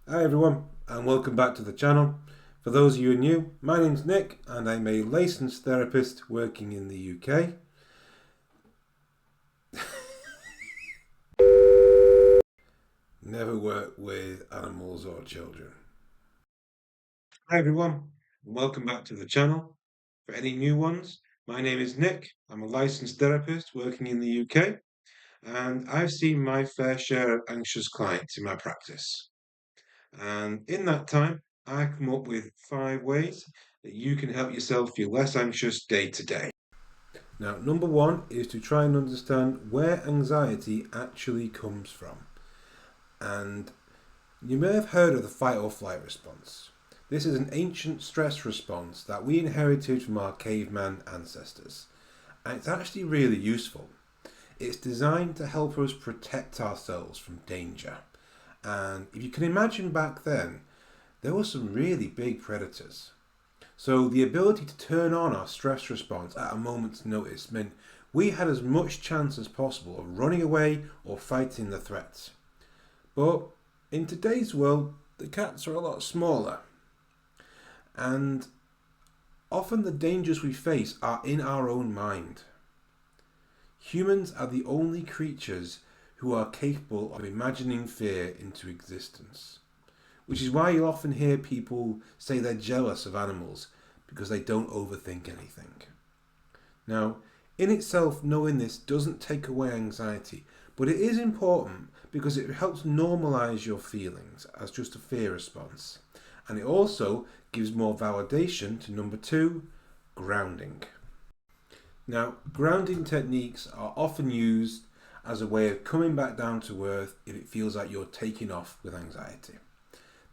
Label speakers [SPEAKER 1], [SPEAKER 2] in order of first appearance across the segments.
[SPEAKER 1] Hi everyone, and welcome back to the channel. For those of you who are new, my name's Nick and I'm a licensed therapist working in the UK. Never work with animals or children. Hi everyone, and welcome back to the channel. For any new ones, my name is Nick. I'm a licensed therapist working in the UK, and I've seen my fair share of anxious clients in my practice. And in that time, I come up with 5 ways that you can help yourself feel less anxious day to day. Now, number 1 is to try and understand where anxiety actually comes from. And you may have heard of the fight or flight response. This is an ancient stress response that we inherited from our caveman ancestors. And it's actually really useful. It's designed to help us protect ourselves from danger. And if you can imagine back then, there were some really big predators. So the ability to turn on our stress response at a moment's notice meant we had as much chance as possible of running away or fighting the threats. But in today's world, the cats are a lot smaller. And often the dangers we face are in our own mind. Humans are the only creatures who are capable of imagining fear into existence. Which is why you'll often hear people say they're jealous of animals because they don't overthink anything. Now, in itself, knowing this doesn't take away anxiety, but it is important because it helps normalize your feelings as just a fear response. And it also gives more validation to number 2, grounding. Now, grounding techniques are often used as a way of coming back down to earth if it feels like you're taking off with anxiety.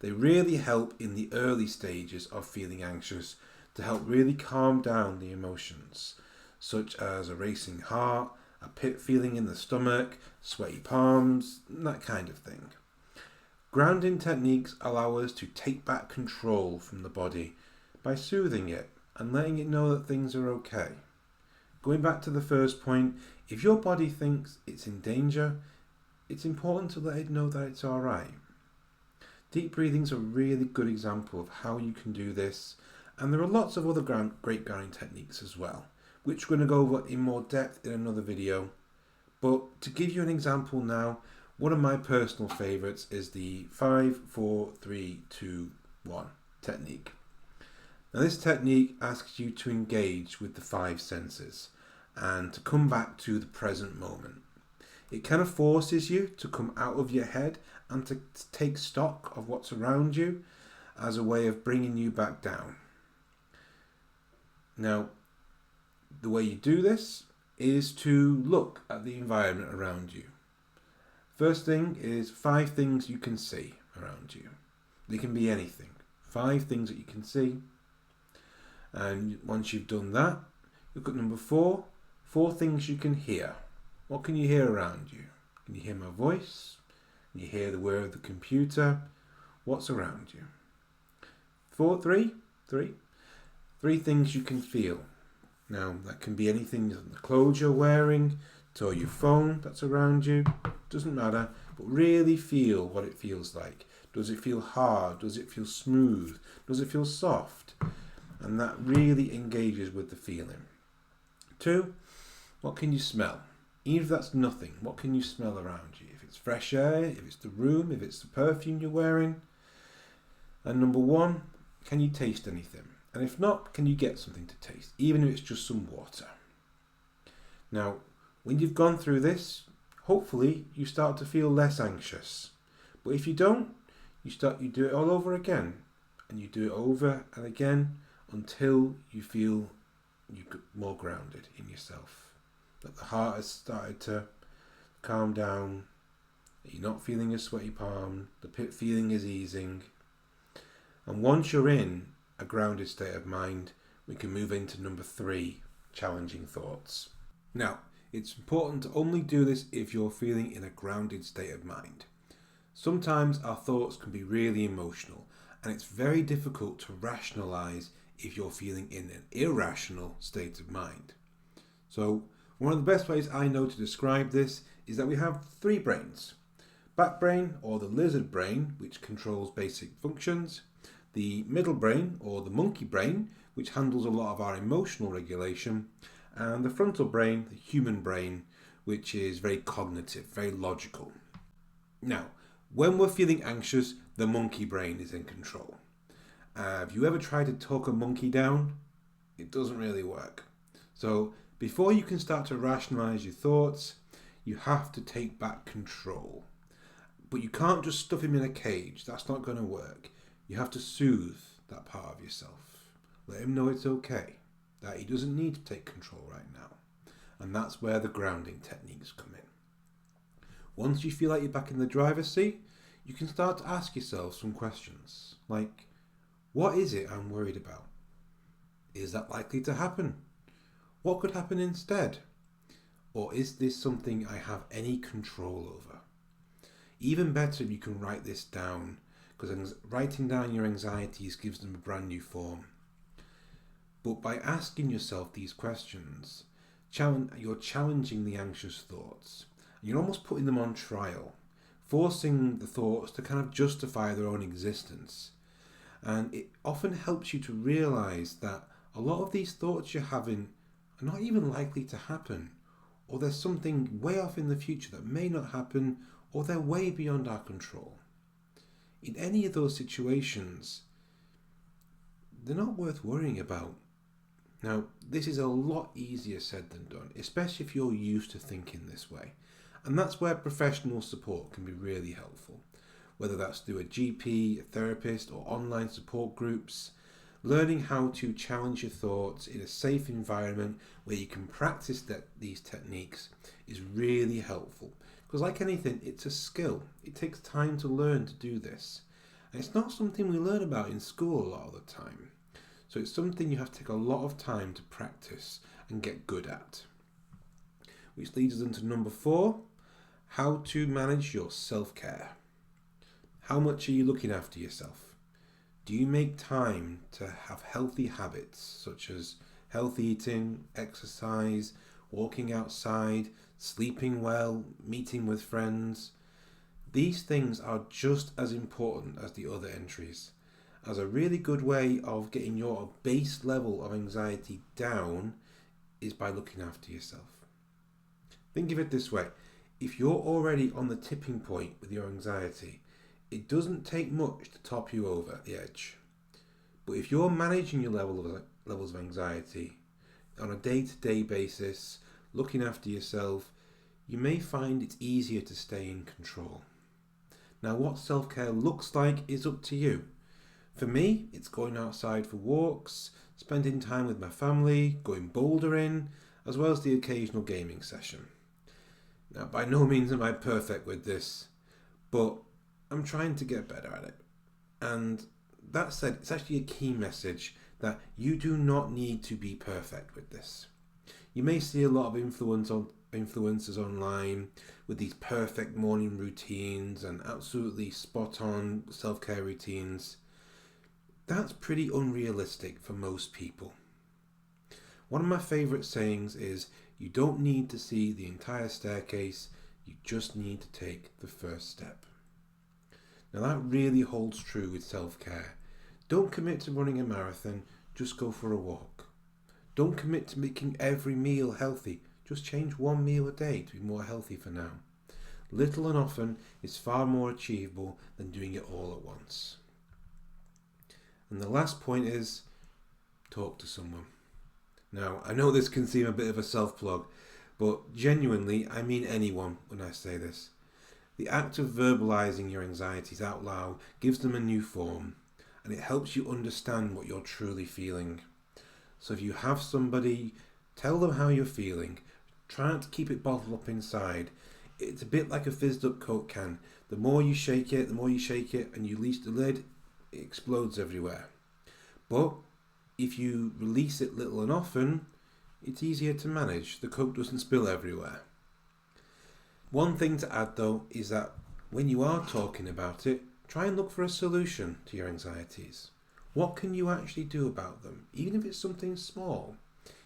[SPEAKER 1] They really help in the early stages of feeling anxious to help really calm down the emotions, such as a racing heart, a pit feeling in the stomach, sweaty palms, that kind of thing. Grounding techniques allow us to take back control from the body by soothing it and letting it know that things are okay. Going back to the first point, if your body thinks it's in danger, it's important to let it know that it's alright. Deep breathing is a really good example of how you can do this, and there are lots of other great grounding techniques as well, which we're going to go over in more depth in another video. But to give you an example now, one of my personal favourites is the 5, 4, 3, 2, 1 technique. Now this technique asks you to engage with the 5 senses and to come back to the present moment. It kind of forces you to come out of your head and to take stock of what's around you as a way of bringing you back down. Now, the way you do this is to look at the environment around you. First thing is 5 things you can see around you. They can be anything. 5 things that you can see. And once you've done that, look at number 4. 4 things you can hear. What can you hear around you? Can you hear my voice? Can you hear the whir of the computer? What's around you? 3 things you can feel. Now, that can be anything, the clothes you're wearing, or your phone that's around you. Doesn't matter, but really feel what it feels like. Does it feel hard? Does it feel smooth? Does it feel soft? And that really engages with the feeling. 2, what can you smell? Even if that's nothing, what can you smell around you? If it's fresh air, if it's the room, if it's the perfume you're wearing. And number 1, can you taste anything? And if not, can you get something to taste, even if it's just some water? Now, when you've gone through this, hopefully you start to feel less anxious. But if you don't, you do it all over again. And you do it over and again until you feel you're more grounded in yourself. That the heart has started to calm down, that you're not feeling a sweaty palm, the pit feeling is easing. And once you're in a grounded state of mind, we can move into number 3, challenging thoughts. Now, it's important to only do this if you're feeling in a grounded state of mind. Sometimes our thoughts can be really emotional, and it's very difficult to rationalize if you're feeling in an irrational state of mind. So, one of the best ways I know to describe this is that we have 3 brains. back brain or the lizard brain, which controls basic functions, the middle brain or the monkey brain, which handles a lot of our emotional regulation, and the frontal brain, the human brain, which is very cognitive, very logical. Now, when we're feeling anxious, the monkey brain is in control. Have you ever tried to talk a monkey down? It doesn't really work. So, before you can start to rationalize your thoughts, you have to take back control. But you can't just stuff him in a cage. That's not going to work. You have to soothe that part of yourself. Let him know it's okay, that he doesn't need to take control right now. And that's where the grounding techniques come in. Once you feel like you're back in the driver's seat, you can start to ask yourself some questions like, what is it I'm worried about? Is that likely to happen? What could happen instead? Or is this something I have any control over? Even better if you can write this down, because writing down your anxieties gives them a brand new form. But by asking yourself these questions, you're challenging the anxious thoughts. You're almost putting them on trial, forcing the thoughts to kind of justify their own existence. And it often helps you to realize that a lot of these thoughts you're having are not even likely to happen, or there's something way off in the future that may not happen, or they're way beyond our control. In any of those situations, they're not worth worrying about. Now, this is a lot easier said than done, especially if you're used to thinking this way. And that's where professional support can be really helpful, whether that's through a GP, a therapist, or online support groups. Learning how to challenge your thoughts in a safe environment where you can practice these techniques is really helpful. Because like anything, it's a skill. It takes time to learn to do this. And it's not something we learn about in school a lot of the time. So it's something you have to take a lot of time to practice and get good at. Which leads us into number 4, how to manage your self-care. How much are you looking after yourself? Do you make time to have healthy habits such as healthy eating, exercise, walking outside, sleeping well, meeting with friends? These things are just as important as the other entries, as a really good way of getting your base level of anxiety down is by looking after yourself. Think of it this way. If you're already on the tipping point with your anxiety, it doesn't take much to top you over the edge. But if you're managing your levels of anxiety on a day-to-day basis, looking after yourself, you may find it's easier to stay in control. Now, what self-care looks like is up to you. For me, it's going outside for walks, spending time with my family, going bouldering, as well as the occasional gaming session. Now, by no means am I perfect with this, but I'm trying to get better at it. And that said, it's actually a key message that you do not need to be perfect with this. You may see a lot of influencers online with these perfect morning routines and absolutely spot on self-care routines. That's pretty unrealistic for most people. One of my favourite sayings is, you don't need to see the entire staircase, you just need to take the first step. Now that really holds true with self-care. Don't commit to running a marathon, just go for a walk. Don't commit to making every meal healthy, just change one meal a day to be more healthy for now. Little and often is far more achievable than doing it all at once. And the last point is, talk to someone. Now, I know this can seem a bit of a self-plug, but genuinely, I mean anyone when I say this. The act of verbalizing your anxieties out loud gives them a new form, and it helps you understand what you're truly feeling. So if you have somebody, tell them how you're feeling. Try not to keep it bottled up inside. It's a bit like a fizzed up Coke can. The more you shake it, and you release the lid, it explodes everywhere. But if you release it little and often, it's easier to manage. The Coke doesn't spill everywhere. One thing to add though is that when you are talking about it, try and look for a solution to your anxieties. What can you actually do about them, even if it's something small?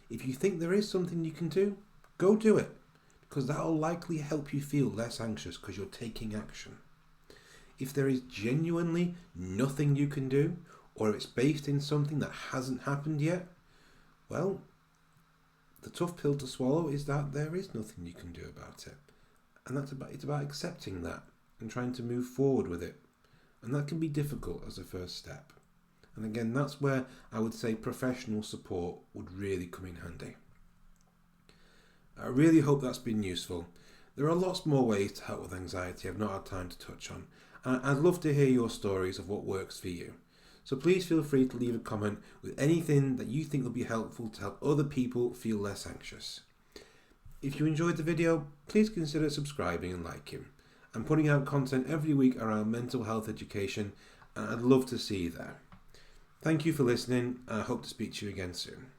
[SPEAKER 1] If you think there is something you can do, go do it. because that will likely help you feel less anxious because you're taking action. If there is genuinely nothing you can do, or if it's based in something that hasn't happened yet, well, the tough pill to swallow is that there is nothing you can do about it. And it's about accepting that and trying to move forward with it. And that can be difficult as a first step. And again, that's where I would say professional support would really come in handy. I really hope that's been useful. There are lots more ways to help with anxiety I've not had time to touch on, and I'd love to hear your stories of what works for you. So please feel free to leave a comment with anything that you think will be helpful to help other people feel less anxious. If you enjoyed the video, please consider subscribing and liking. I'm putting out content every week around mental health education, and I'd love to see you there. Thank you for listening, and I hope to speak to you again soon.